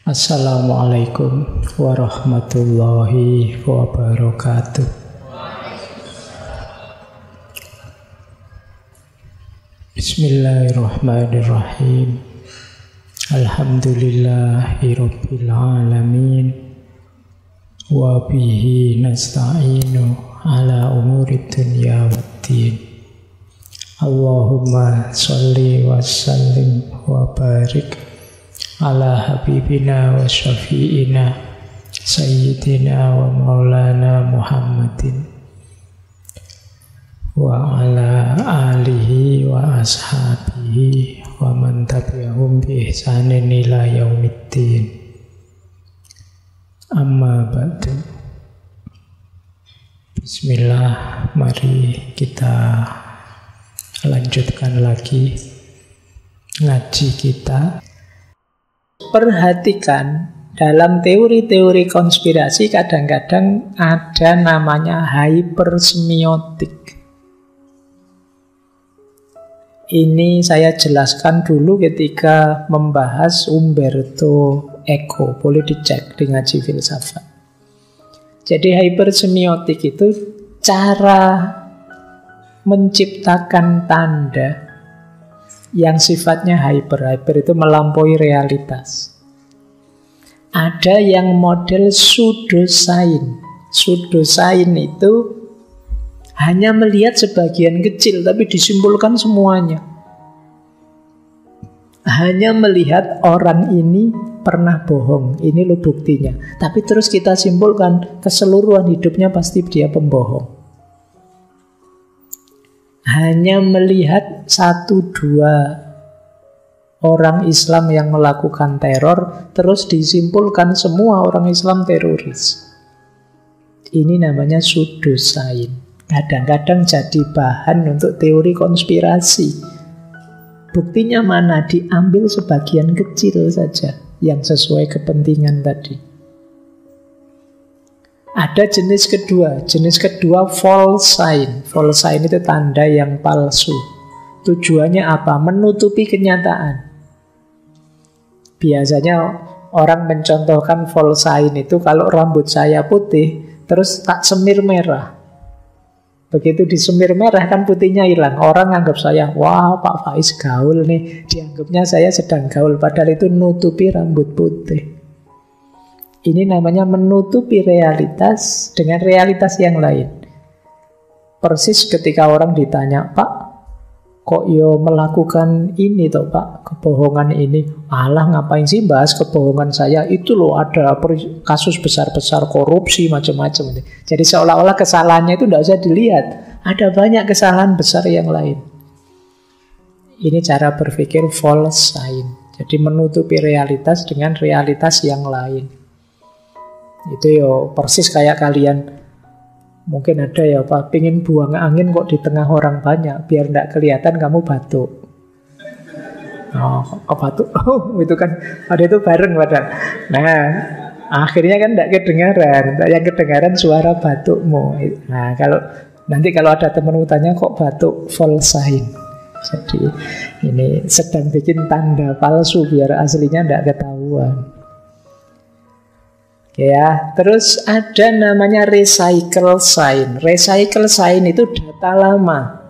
Assalamualaikum warahmatullahi wabarakatuh. Bismillahirrahmanirrahim. Alhamdulillahirabbil alamin. Wa bihi nasta'inu ala umurid dunya waddin. Allahumma sholli wa sallim wa barik ala habibina wa syafi'ina sayyidina wa maulana Muhammadin wa ala alihi wa ashabihi wa man tabi'ahum bi ihsanin ila yaumiddin. Amma ba'du. Bismillah, mari kita lanjutkan lagi ngaji kita. Perhatikan, dalam teori-teori konspirasi kadang-kadang ada namanya hypersemiotik. Ini saya jelaskan dulu ketika membahas Umberto Eco, boleh dicek di ngaji filsafat. Jadi hypersemiotik itu cara menciptakan tanda yang sifatnya hyper itu melampaui realitas. Ada yang model pseudosain. Pseudosain itu hanya melihat sebagian kecil tapi disimpulkan semuanya. Hanya melihat orang ini pernah bohong, ini loh buktinya. Tapi terus kita simpulkan keseluruhan hidupnya pasti dia pembohong. Hanya melihat 1-2 orang Islam yang melakukan teror, terus disimpulkan semua orang Islam teroris. Ini namanya pseudosain. Kadang-kadang jadi bahan untuk teori konspirasi. Buktinya mana? Diambil sebagian kecil saja yang sesuai kepentingan tadi. Ada jenis kedua false sign. False sign itu tanda yang palsu. Tujuannya apa? Menutupi kenyataan. Biasanya orang mencontohkan false sign itu kalau rambut saya putih, terus tak semir merah. Begitu disemir merah kan putihnya hilang. Orang anggap saya, wah Pak Faiz gaul nih. Dianggapnya saya sedang gaul, padahal itu nutupi rambut putih. Ini namanya menutupi realitas dengan realitas yang lain. Persis ketika orang ditanya, Pak, kok yo melakukan ini toh Pak, kebohongan ini. Alah ngapain sih bahas kebohongan saya? Itu loh ada kasus besar-besar korupsi macam-macam. Jadi seolah-olah kesalahannya itu tidak usah dilihat. Ada banyak kesalahan besar yang lain. Ini cara berpikir false sign. Jadi menutupi realitas dengan realitas yang lain. Itu yo persis kayak kalian mungkin ada ya Pak, pengen buang angin kok di tengah orang banyak biar tidak kelihatan kamu batuk. Oh, kok batuk? Oh, itu kan ada itu bareng padahal. Nah, akhirnya kan tidak kedengaran. Yang kedengaran suara batukmu. Nah, nanti kalau ada teman tanya kok batuk, false sign. Jadi ini sedang bikin tanda palsu biar aslinya tidak ketahuan. Ya, terus ada namanya recycle sign. Recycle sign itu data lama.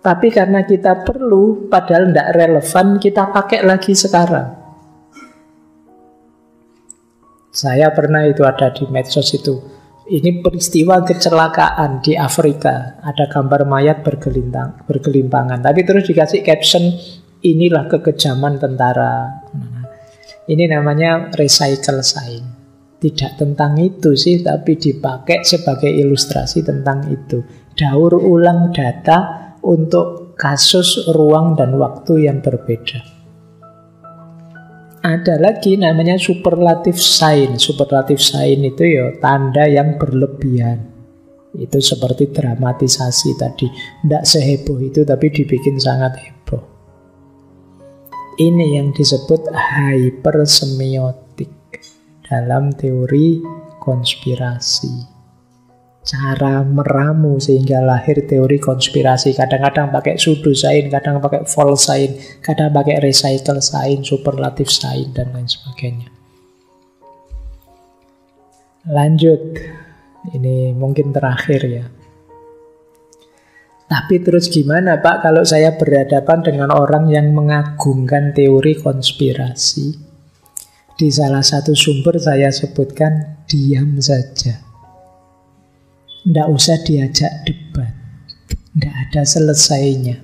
Tapi karena kita perlu, padahal tidak relevan, kita pakai lagi sekarang. Saya pernah itu ada di medsos itu. Ini peristiwa kecelakaan di Afrika. Ada gambar mayat bergelimpangan. Tapi terus dikasih caption, inilah kekejaman tentara. Ini namanya recycle sign. Tidak tentang itu sih, tapi dipakai sebagai ilustrasi tentang itu. Daur ulang data untuk kasus, ruang, dan waktu yang berbeda. Ada lagi namanya superlative sign. Superlative sign itu ya tanda yang berlebihan. Itu seperti dramatisasi tadi. Tidak seheboh itu, tapi dibikin sangat heboh. Ini yang disebut hypersemiotik dalam teori konspirasi. Cara meramu sehingga lahir teori konspirasi. Kadang-kadang pakai pseudosain, kadang pakai false sign, kadang pakai recycle sign, superlative sign, dan lain sebagainya. Lanjut. Ini mungkin terakhir ya. Tapi terus gimana Pak kalau saya berhadapan dengan orang yang mengagungkan teori konspirasi? Di salah satu sumber saya sebutkan, diam saja. Tidak usah diajak debat. Tidak ada selesainya.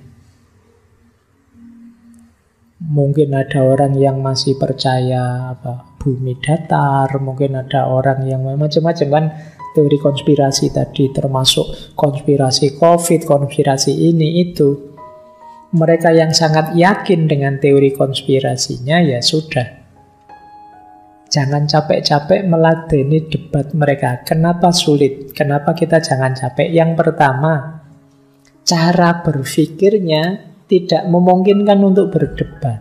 Mungkin ada orang yang masih percaya bumi datar, mungkin ada orang yang macam-macam kan. Teori konspirasi tadi termasuk konspirasi COVID, konspirasi ini itu. Mereka yang sangat yakin dengan teori konspirasinya ya sudah. Jangan capek-capek meladeni debat mereka. Kenapa sulit? Kenapa kita jangan capek? Yang pertama, cara berpikirnya tidak memungkinkan untuk berdebat.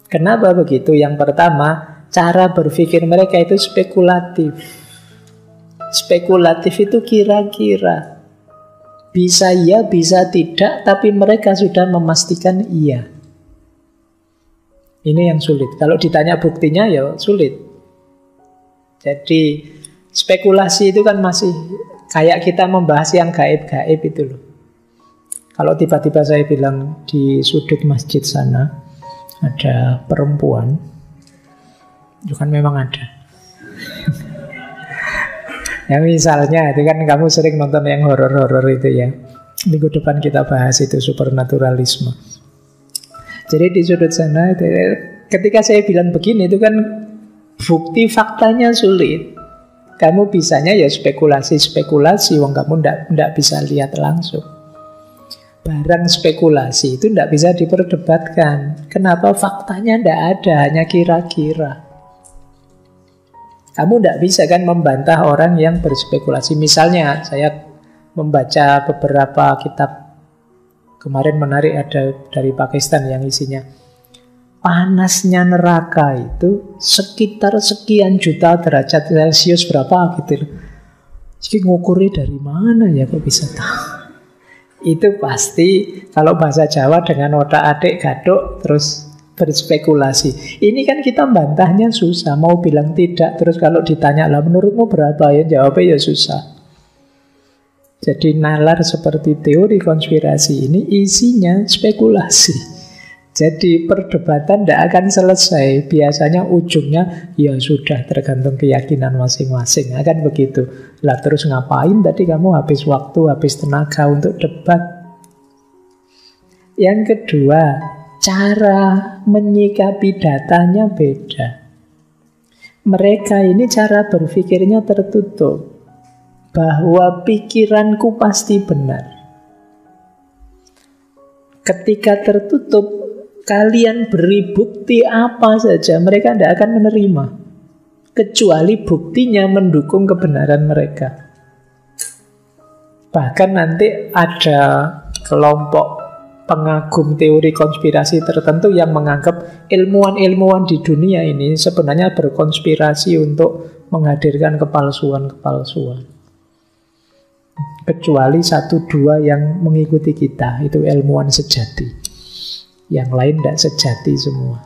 Kenapa begitu? Yang pertama, cara berpikir mereka itu spekulatif. Spekulatif itu kira-kira. Bisa iya, bisa tidak, tapi mereka sudah memastikan iya. Ini yang sulit. Kalau ditanya buktinya ya sulit. Jadi spekulasi itu kan masih kayak kita membahas yang gaib-gaib itu loh. Kalau tiba-tiba saya bilang di sudut masjid sana ada perempuan, itu kan memang ada. Ya misalnya, itu kan kamu sering nonton yang horor-horor itu ya. Minggu depan kita bahas itu supernaturalisme. Jadi di sudut sana, ketika saya bilang begini, itu kan bukti faktanya sulit. Kamu bisanya ya spekulasi-spekulasi, wong kamu ndak bisa lihat langsung. Barang spekulasi itu ndak bisa diperdebatkan. Kenapa? Faktanya ndak ada, hanya kira-kira. Kamu tidak bisa kan membantah orang yang berspekulasi. Misalnya saya membaca beberapa kitab kemarin menarik, ada dari Pakistan yang isinya panasnya neraka itu sekitar sekian juta derajat Celcius berapa gitu. Jadi ngukurnya dari mana ya kok bisa tahu? Itu pasti kalau bahasa Jawa dengan otak-atik gaduk terus berspekulasi. Ini kan kita bantahnya susah. Mau bilang tidak, terus kalau ditanya lah menurutmu berapa ya, jawabnya ya susah. Jadi nalar seperti teori konspirasi ini isinya spekulasi. Jadi perdebatan tidak akan selesai. Biasanya ujungnya ya sudah tergantung keyakinan masing-masing. Akan begitu. Lah terus ngapain tadi kamu habis waktu, habis tenaga untuk debat? Yang kedua, cara menyikapi datanya beda. Mereka ini cara berpikirnya tertutup. Bahwa pikiranku pasti benar. Ketika tertutup, kalian beri bukti apa saja, mereka tidak akan menerima. Kecuali buktinya mendukung kebenaran mereka. Bahkan nanti ada kelompok pengagum teori konspirasi tertentu yang menganggap ilmuwan-ilmuwan di dunia ini sebenarnya berkonspirasi untuk menghadirkan kepalsuan-kepalsuan. Kecuali 1-2 yang mengikuti kita, itu ilmuwan sejati. Yang lain tidak sejati semua.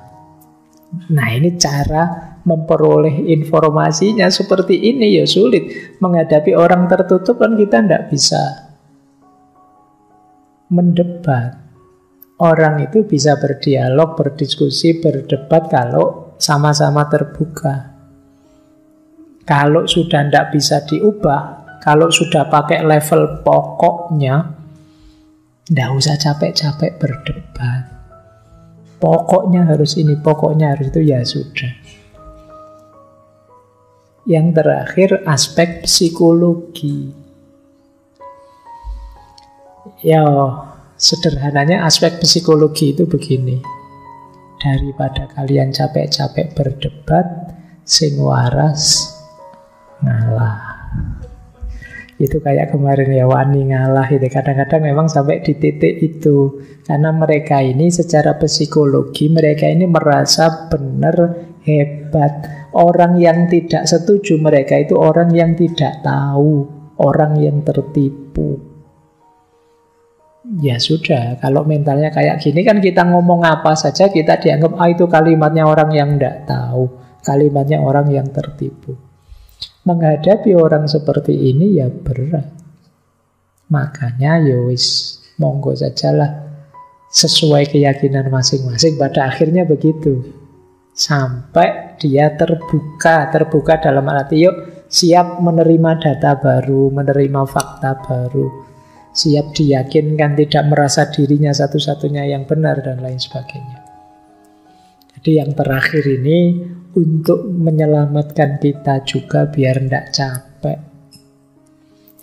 Nah ini cara memperoleh informasinya seperti ini ya sulit. Menghadapi orang tertutup kan kita tidak bisa mendebat. Orang itu bisa berdialog, berdiskusi, berdebat kalau sama-sama terbuka. Kalau sudah tidak bisa diubah, kalau sudah pakai level pokoknya, tidak usah capek-capek berdebat. Pokoknya harus ini, pokoknya harus itu, ya sudah. Yang terakhir, aspek psikologi. Ya, sederhananya aspek psikologi itu begini. Daripada kalian capek-capek berdebat, sing waras ngalah. Itu kayak kemarin ya, wani ngalah itu. Kadang-kadang memang sampai di titik itu. Karena mereka ini secara psikologi, mereka ini merasa benar, hebat. Orang yang tidak setuju mereka itu orang yang tidak tahu, orang yang tertipu. Ya sudah, kalau mentalnya kayak gini kan kita ngomong apa saja kita dianggap itu kalimatnya orang yang tidak tahu, kalimatnya orang yang tertipu. menghadapi orang seperti ini ya berat. Makanya ya wis monggo sajalah, sesuai keyakinan masing-masing. Pada akhirnya begitu. Sampai dia terbuka dalam arti yuk siap menerima data baru, menerima fakta baru, siap diyakinkan, tidak merasa dirinya satu-satunya yang benar dan lain sebagainya. Jadi yang terakhir ini untuk menyelamatkan kita juga biar tidak capek.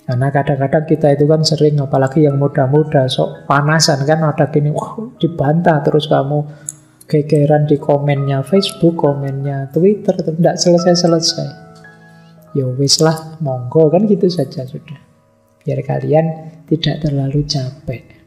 Karena kadang-kadang kita itu kan sering, apalagi yang muda-muda, sok panasan kan, ada gini, wah dibantah terus kamu gegeran di komennya Facebook, komennya Twitter, tidak selesai-selesai. Ya wis lah, monggo kan gitu saja sudah. Biar kalian tidak terlalu capek.